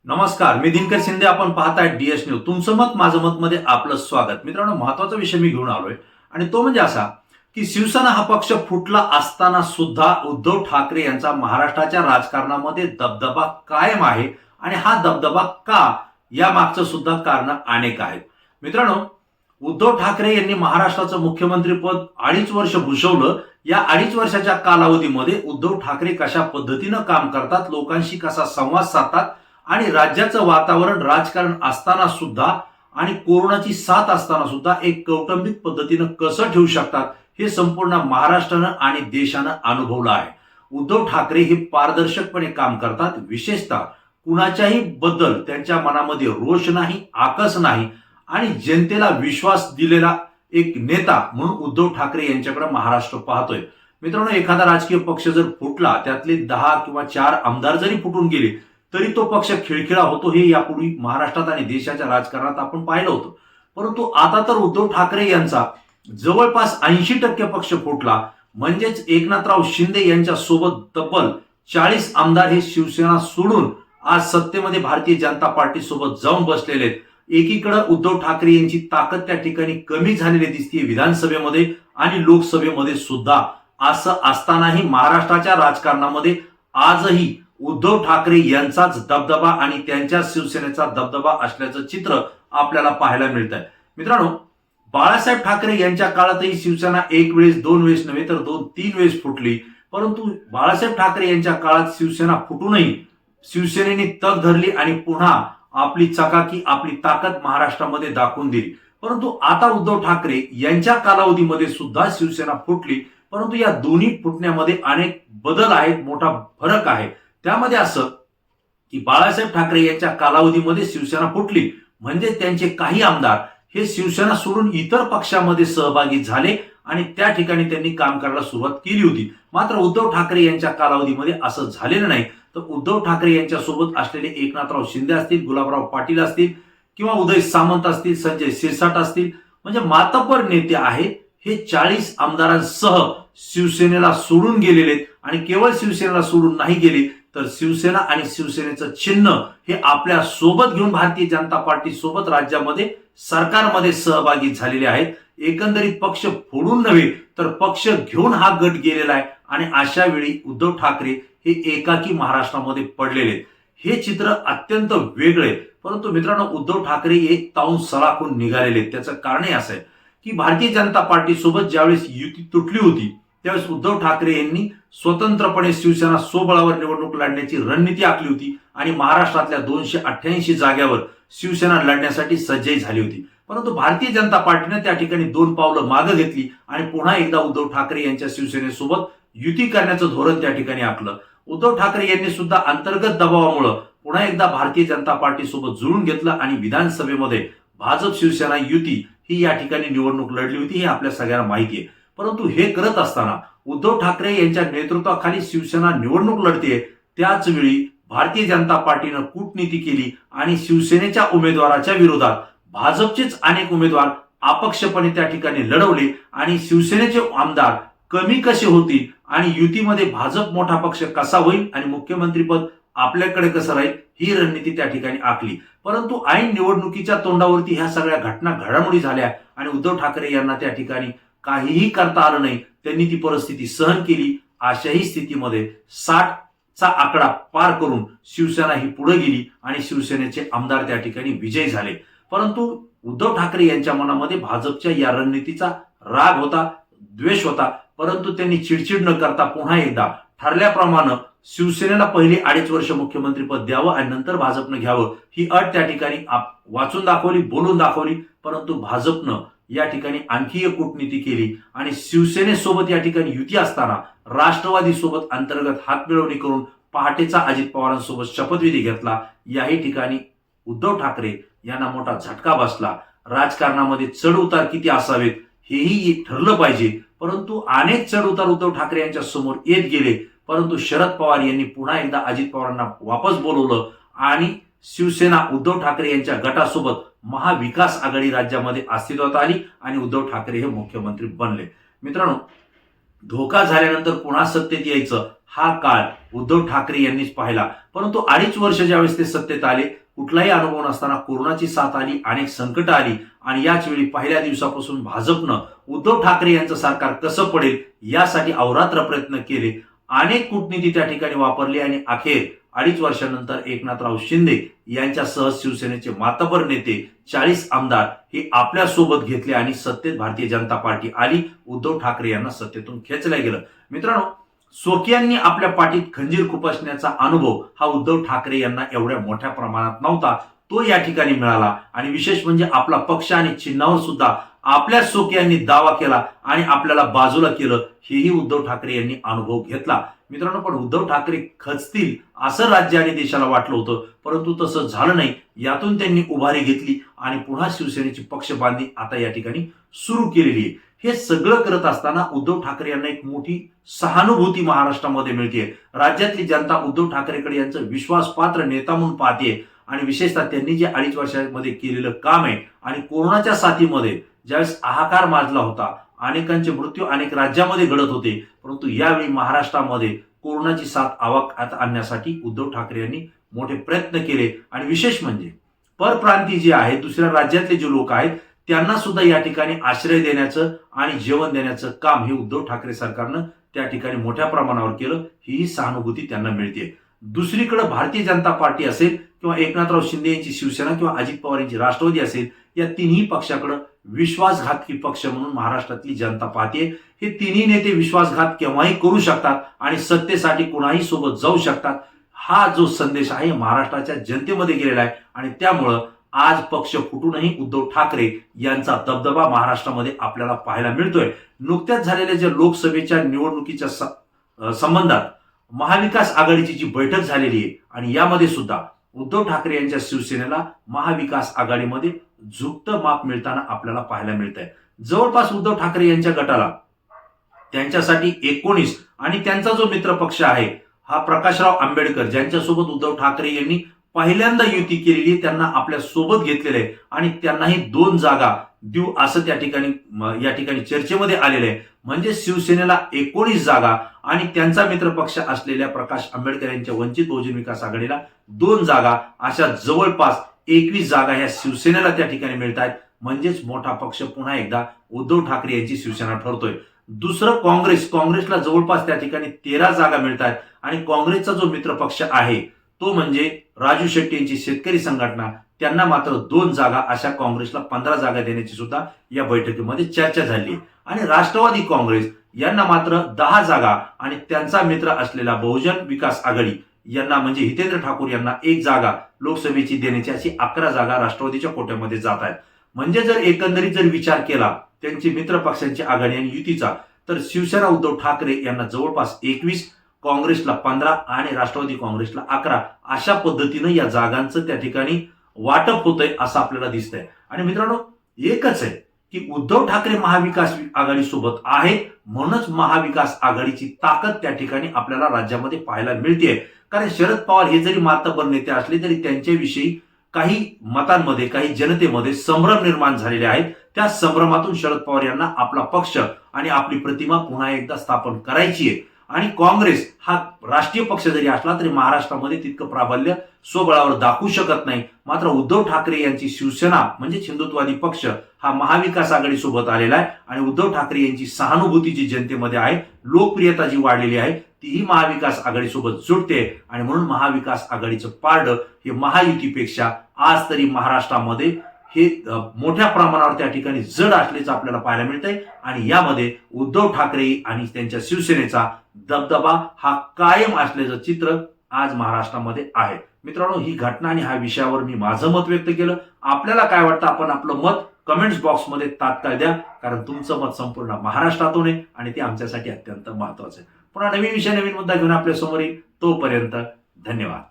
नमस्कार, मी दिनकर शिंदे. आपण पाहताय डीएस न्यूज. तुमचं मत माझं मत मध्ये आपलं स्वागत. मित्रांनो, महत्वाचा विषय मी घेऊन आलोय आणि तो म्हणजे असा की शिवसेना हा पक्ष फुटला असताना सुद्धा उद्धव ठाकरे यांचा महाराष्ट्राच्या राजकारणामध्ये दबदबा कायम आहे आणि हा दबदबा का, या मागचं सुद्धा कारण अनेक आहेत. मित्रांनो, उद्धव ठाकरे यांनी महाराष्ट्राचं मुख्यमंत्रीपद 2.5 वर्ष भूषवलं. या 2.5 वर्षाच्या कालावधीमध्ये उद्धव ठाकरे कशा पद्धतीनं काम करतात, लोकांशी कसा संवाद साधतात आणि राज्याचं वातावरण राजकारण असताना सुद्धा आणि कोरोनाची साथ असताना सुद्धा एक कौटुंबिक पद्धतीनं कसं ठेवू शकतात, हे संपूर्ण महाराष्ट्रानं आणि देशानं अनुभवलं आहे. उद्धव ठाकरे हे पारदर्शकपणे काम करतात. विशेषतः कुणाच्याही बद्दल त्यांच्या मनामध्ये रोष नाही, आकस नाही आणि जनतेला विश्वास दिलेला एक नेता म्हणून उद्धव ठाकरे यांच्याकडे महाराष्ट्र पाहतोय. मित्रांनो, एखादा राजकीय पक्ष जर फुटला, त्यातले 10 किंवा 4 आमदार जरी फुटून गेले तरी तो पक्ष खिळखिळा होतो. हे यापूर्वी महाराष्ट्रात आणि देशाच्या राजकारणात आपण पाहिलं होतं. परंतु आता तर उद्धव ठाकरे यांचा जवळपास 80% पक्ष फुटला. म्हणजेच एकनाथराव शिंदे यांच्या सोबत तब्बल 40 आमदार हे शिवसेना सोडून आज सत्तेमध्ये भारतीय जनता पार्टी सोबत जाऊन बसलेले आहेत. एकीकडे उद्धव ठाकरे यांची ताकद त्या ठिकाणी कमी झालेली दिसते विधानसभेमध्ये आणि लोकसभेमध्ये सुद्धा. असं असतानाही महाराष्ट्राच्या राजकारणामध्ये आजही उद्धव ठाकरे यांचाच दबदबा आणि त्यांच्या शिवसेनेचा दबदबा असल्याचं चित्र आपल्याला पाहायला मिळत आहे. मित्रांनो, बाळासाहेब ठाकरे यांच्या काळातही शिवसेना एक वेळेस, 2 वेळेस नव्हे तर 2-3 वेळेस फुटली. परंतु बाळासाहेब ठाकरे यांच्या काळात शिवसेना फुटूनही शिवसेनेने तग धरली आणि पुन्हा आपली चकाकी, आपली ताकद महाराष्ट्रामध्ये दाखवून दिली. परंतु आता उद्धव ठाकरे यांच्या कालावधीमध्ये सुद्धा शिवसेना फुटली. परंतु या दोन्ही फुटण्यामध्ये अनेक बदल आहेत, मोठा फरक आहे. त्यामध्ये असं की बाळासाहेब ठाकरे यांच्या कालावधीमध्ये शिवसेना फुटली म्हणजे त्यांचे काही आमदार हे शिवसेना सोडून इतर पक्षामध्ये सहभागी झाले आणि त्या ठिकाणी त्यांनी काम करायला सुरुवात केली होती. मात्र उद्धव ठाकरे यांच्या कालावधीमध्ये असं झालेलं नाही. तर उद्धव ठाकरे यांच्या सोबत असलेले एकनाथराव शिंदे असतील, गुलाबराव पाटील असतील किंवा उदय सामंत असतील, संजय शिरसाट असतील, म्हणजे मातब्बर नेते आहेत. हे 40 आमदारांसह शिवसेनेला सोडून गेलेले आहेत आणि केवळ शिवसेनेला सोडून नाही गेले तर शिवसेना आणि शिवसेनेचं चिन्ह हे आपल्या सोबत घेऊन भारतीय जनता पार्टी सोबत राज्यामध्ये सरकारमध्ये सहभागी झालेले आहेत. एकंदरीत पक्ष फोडून नव्हे तर पक्ष घेऊन हा गट गेलेला आहे आणि अशा वेळी उद्धव ठाकरे हे एकाकी महाराष्ट्रामध्ये पडलेले आहेत. हे चित्र अत्यंत वेगळे. परंतु मित्रांनो, उद्धव ठाकरे एक ताऊन सळाखून निघालेले आहेत. त्याचं कारणही असं आहे की भारतीय जनता पार्टी सोबत ज्यावेळेस युती तुटली होती त्यावेळेस उद्धव ठाकरे यांनी स्वतंत्रपणे शिवसेना स्वबळावर निवडणूक लढण्याची रणनीती आखली होती आणि महाराष्ट्रातल्या 288 जाग्यावर शिवसेना लढण्यासाठी सज्जही झाली होती. परंतु भारतीय जनता पार्टीने त्या ठिकाणी 2 पावलं मागे घेतली आणि पुन्हा एकदा उद्धव ठाकरे यांच्या शिवसेनेसोबत युती करण्याचं धोरण त्या ठिकाणी आखलं. उद्धव ठाकरे यांनी सुद्धा अंतर्गत दबावामुळे पुन्हा एकदा भारतीय जनता पार्टी सोबत जुळून घेतलं आणि विधानसभेमध्ये भाजप शिवसेना युती ही या ठिकाणी निवडणूक लढली होती. हे आपल्या सगळ्यांना माहिती आहे. परंतु हे करत असताना उद्धव ठाकरे यांच्या नेतृत्वाखाली शिवसेना निवडणूक लढते. त्याच वेळी भारतीय जनता पार्टीनं कूटनीती केली आणि शिवसेनेच्या उमेदवाराच्या विरोधात भाजपचेच अनेक उमेदवार अपक्षपणे त्या ठिकाणी लढवले आणि शिवसेनेचे आमदार कमी कसे होतील आणि युतीमध्ये भाजप मोठा पक्ष कसा होईल आणि मुख्यमंत्रीपद आपल्याकडे कसं राहील ही रणनीती त्या ठिकाणी आखली. परंतु ऐन निवडणुकीच्या तोंडावरती ह्या सगळ्या घटना घडामोडी झाल्या आणि उद्धव ठाकरे यांना त्या ठिकाणी काहीही करता आलं नाही. त्यांनी ती परिस्थिती सहन केली. अशाही स्थितीमध्ये 60चा आकडा पार करून शिवसेना ही पुढे गेली आणि शिवसेनेचे आमदार त्या ठिकाणी विजयी झाले. परंतु उद्धव ठाकरे यांच्या मनामध्ये भाजपच्या या रणनीतीचा राग होता, द्वेष होता. परंतु त्यांनी चिडचिड न करता पुन्हा एकदा ठरल्याप्रमाणे शिवसेनेला पहिले 2.5 वर्ष मुख्यमंत्रीपद द्यावं आणि नंतर भाजपनं घ्यावं ही अट त्या ठिकाणी वाचून दाखवली, बोलून दाखवली. परंतु भाजपनं या ठिकाणी आणखी एक कूटनीती केली आणि शिवसेनेसोबत या ठिकाणी युती असताना राष्ट्रवादी सोबत अंतर्गत हातमिळवणी करून पहाटेचा अजित पवारांसोबत शपथविधी घेतला. याही ठिकाणी उद्धव ठाकरे यांना मोठा झटका बसला. राजकारणामध्ये चढ उतार किती असावेत हेही ठरलं पाहिजे. परंतु अनेक चढ उतार उद्धव ठाकरे यांच्या समोर येत गेले. परंतु शरद पवार यांनी पुन्हा एकदा अजित पवारांना वापस बोलवलं आणि शिवसेना उद्धव ठाकरे यांच्या गटासोबत महाविकास आघाडी राज्यामध्ये अस्तित्वात आली आणि उद्धव ठाकरे हे मुख्यमंत्री बनले. मित्रांनो, धोका झाल्यानंतर पुन्हा सत्तेत यायचं हा काळ उद्धव ठाकरे यांनीच पाहिला. परंतु 2.5 वर्ष ज्यावेळेस ते सत्तेत आले, कुठलाही अनुभव नसताना कोरोनाची साथ आली, अनेक संकट आली आणि याच वेळी पहिल्या दिवसापासून भाजपनं उद्धव ठाकरे यांचं सरकार कसं पडेल यासाठी अहोरात्र प्रयत्न केले. अनेक कूटनीती त्या ठिकाणी वापरली आणि अखेर 2.5 वर्षानंतर एकनाथराव शिंदे यांच्यासह शिवसेनेचे मातबर नेते 40 आमदार हे आपल्या सोबत घेतले आणि सत्तेत भारतीय जनता पार्टी आली. उद्धव ठाकरे यांना सत्तेतून खेचलं गेलं. मित्रांनो, स्वकीयांनी आपल्या पाठीत खंजीर खुपसण्याचा अनुभव हा उद्धव ठाकरे यांना एवढ्या मोठ्या प्रमाणात नव्हता, तो या ठिकाणी मिळाला. आणि विशेष म्हणजे आपला पक्ष आणि चिन्हावर सुद्धा आपल्या स्वकीयांनी दावा केला आणि आपल्याला बाजूला केलं, हेही उद्धव ठाकरे यांनी अनुभव घेतला. मित्रांनो, पण उद्धव ठाकरे खचतील असं राज्य आणि देशाला वाटलं होतं, परंतु तसं झालं नाही. यातून त्यांनी उभारी घेतली आणि पुन्हा शिवसेनेची पक्षबांधणी आता या ठिकाणी सुरू केलेली आहे. हे सगळं करत असताना उद्धव ठाकरे यांना एक मोठी सहानुभूती महाराष्ट्रामध्ये मिळते. राज्यातली जनता उद्धव ठाकरेकडे यांचं विश्वासपात्र नेता म्हणून पाहते आणि विशेषतः त्यांनी जे 2.5 वर्षांमध्ये केलेलं काम आहे आणि कोरोनाच्या साथीमध्ये ज्यावेळेस हाहाकार माजला होता, अनेकांचे मृत्यू अनेक राज्यामध्ये घडत होते, परंतु यावेळी महाराष्ट्रामध्ये कोरोनाची साथ आवाक्यात आणण्यासाठी उद्धव ठाकरे यांनी मोठे प्रयत्न केले. आणि विशेष म्हणजे परप्रांती जे आहेत, दुसऱ्या राज्यातले जे लोक आहेत, त्यांना सुद्धा या ठिकाणी आश्रय देण्याचं आणि जेवण देण्याचं काम हे उद्धव ठाकरे सरकारनं त्या ठिकाणी मोठ्या प्रमाणावर केलं. ही सहानुभूती त्यांना मिळते. दुसरीकडे भारतीय जनता पार्टी असेल किंवा एकनाथराव शिंदे यांची शिवसेना किंवा अजित पवार यांची राष्ट्रवादी असेल, या तिन्ही पक्षाकडे विश्वासघातकी पक्ष म्हणून महाराष्ट्रातली जनता पाहते. हे तिन्ही नेते विश्वासघात केव्हाही करू शकतात आणि सत्तेसाठी कोणाही सोबत जाऊ शकतात. हा जो संदेश आहे महाराष्ट्राच्या जनतेमध्ये गेलेला आहे आणि त्यामुळं आज पक्ष फुटूनही उद्धव ठाकरे यांचा दबदबा महाराष्ट्रामध्ये आपल्याला पाहायला मिळतोय. नुकत्याच झालेल्या ज्या लोकसभेच्या निवडणुकीच्या संबंधात महाविकास आघाडीची जी बैठक झालेली आहे आणि यामध्ये सुद्धा उद्धव ठाकरे यांच्या शिवसेनेला महाविकास आघाडीमध्ये झुकतं माप मिळताना आपल्याला पाहायला मिळत आहे. जवळपास उद्धव ठाकरे यांच्या गटाला त्यांच्यासाठी 19 आणि त्यांचा जो मित्र पक्ष आहे हा प्रकाशराव आंबेडकर, ज्यांच्यासोबत उद्धव ठाकरे यांनी पहिल्यांदा युती केलेली आहे, त्यांना आपल्या सोबत घेतलेले आहे आणि त्यांनाही 2 जागा देऊ असं त्या ठिकाणी या ठिकाणी चर्चेमध्ये आलेले आहे. म्हणजे शिवसेनेला 19 जागा आणि त्यांचा मित्रपक्ष असलेल्या प्रकाश आंबेडकर यांच्या वंचित बहुजन विकास आघाडीला 2 जागा, अशा जवळपास 21 जागा ह्या शिवसेनेला त्या ठिकाणी मिळत आहेत. म्हणजेच मोठा पक्ष पुन्हा एकदा उद्धव ठाकरे यांची शिवसेना ठरतोय. दुसरं काँग्रेसला जवळपास त्या ठिकाणी 13 जागा मिळत आहेत आणि काँग्रेसचा जो मित्रपक्ष आहे तो म्हणजे राजू शेट्टी यांची शेतकरी संघटना, त्यांना मात्र 2 जागा, अशा काँग्रेसला 15 जागा देण्याची सुद्धा या बैठकीमध्ये चर्चा झाली. आणि राष्ट्रवादी काँग्रेस यांना मात्र 10 जागा आणि त्यांचा मित्र असलेला बहुजन विकास आघाडी यांना म्हणजे हितेंद्र ठाकूर यांना 1 जागा लोकसभेची देण्याची, अशी 11 जागा राष्ट्रवादीच्या कोट्यामध्ये जात आहेत. म्हणजे जर एकंदरीत जर विचार केला त्यांची मित्र पक्षांची आघाडी आणि युतीचा, तर शिवसेना उद्धव ठाकरे यांना जवळपास 21, काँग्रेसला 15 आणि राष्ट्रवादी काँग्रेसला 11, अशा पद्धतीनं या जागांचं त्या ठिकाणी वाटप होतंय असं आपल्याला दिसतंय. आणि मित्रांनो, एकच आहे की उद्धव ठाकरे महाविकास आघाडी सोबत आहेत, म्हणूनच महाविकास आघाडीची ताकद त्या ठिकाणी आपल्याला राज्यामध्ये पाहायला मिळते. कारण शरद पवार हे जरी मातबर नेते असले तरी त्यांच्याविषयी काही मतांमध्ये, काही जनतेमध्ये संभ्रम निर्माण झालेले आहेत. त्या संभ्रमातून शरद पवार यांना आपला पक्ष आणि आपली प्रतिमा पुन्हा एकदा स्थापन करायची आहे. आणि काँग्रेस हा राष्ट्रीय पक्ष जरी असला तरी महाराष्ट्रामध्ये तितकं प्राबल्य स्वबळावर दाखवू शकत नाही. मात्र उद्धव ठाकरे यांची शिवसेना म्हणजे हिंदुत्ववादी पक्ष हा महाविकास आघाडी सोबत आलेला आहे आणि उद्धव ठाकरे यांची सहानुभूती जी जनतेमध्ये आहे, लोकप्रियता जी वाढलेली आहे, तीही महाविकास आघाडी सोबत जुळते. आणि म्हणून महाविकास आघाडीचं पारडं हे महायुतीपेक्षा आज तरी महाराष्ट्रामध्ये हे मोठ्या प्रमाणावर त्या ठिकाणी जड असल्याचं आपल्याला पाहायला मिळतंय. आणि यामध्ये उद्धव ठाकरे आणि त्यांच्या शिवसेनेचा दबदबा हा कायम असल्याचं चित्र आज महाराष्ट्रामध्ये आहे. मित्रांनो, ही घटना आणि ह्या विषयावर मी माझं मत व्यक्त केलं. आपल्याला काय वाटतं, आपण आपलं मत कमेंट्स बॉक्समध्ये तात्काळ द्या, कारण तुमचं मत संपूर्ण महाराष्ट्रातून आहे आणि ते आमच्यासाठी अत्यंत महत्वाचं आहे. पुन्हा नवीन विषय, नवीन मुद्दा घेऊन आपल्या समोर येईल. तोपर्यंत धन्यवाद.